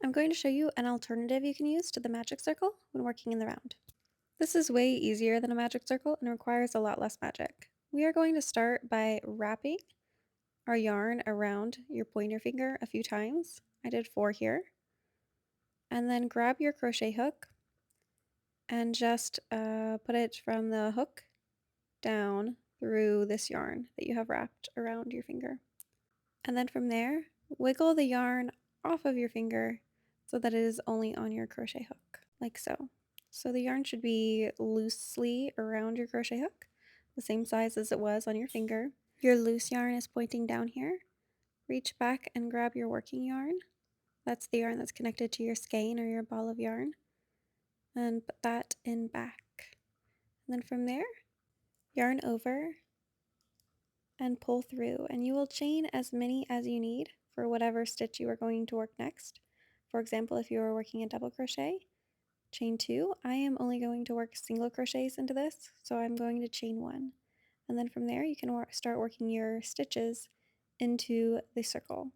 I'm going to show you an alternative you can use to the magic circle when working in the round. This is way easier than a magic circle and requires a lot less magic. We are going to start by wrapping our yarn around your pointer finger a few times. I did 4 here. And then grab your crochet hook and just put it from the hook down through this yarn that you have wrapped around your finger. And then from there, wiggle the yarn off of your finger so that it is only on your crochet hook, like so. So the yarn should be loosely around your crochet hook, the same size as it was on your finger. Your loose yarn is pointing down here. Reach back and grab your working yarn. That's the yarn that's connected to your skein or your ball of yarn. And put that in back. And then from there, yarn over and pull through, and you will chain as many as you need for whatever stitch you are going to work next. For example, if you are working a double crochet, chain 2. I am only going to work single crochets into this, so I'm going to chain 1. And then from there you can start working your stitches into the circle.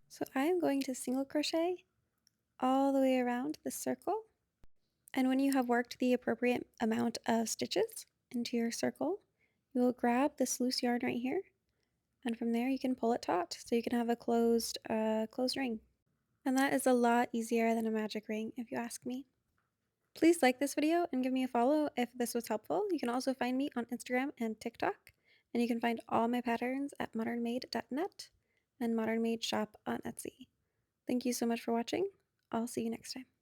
So I am going to single crochet all the way around the circle, and when you have worked the appropriate amount of stitches into your circle, you will grab this loose yarn right here, and from there you can pull it taut so you can have a closed ring. And that is a lot easier than a magic ring if you ask me. Please like this video and give me a follow if this was helpful. You can also find me on Instagram and TikTok, and you can find all my patterns at modernmade.net and Modern Made Shop on Etsy. Thank you so much for watching. I'll see you next time.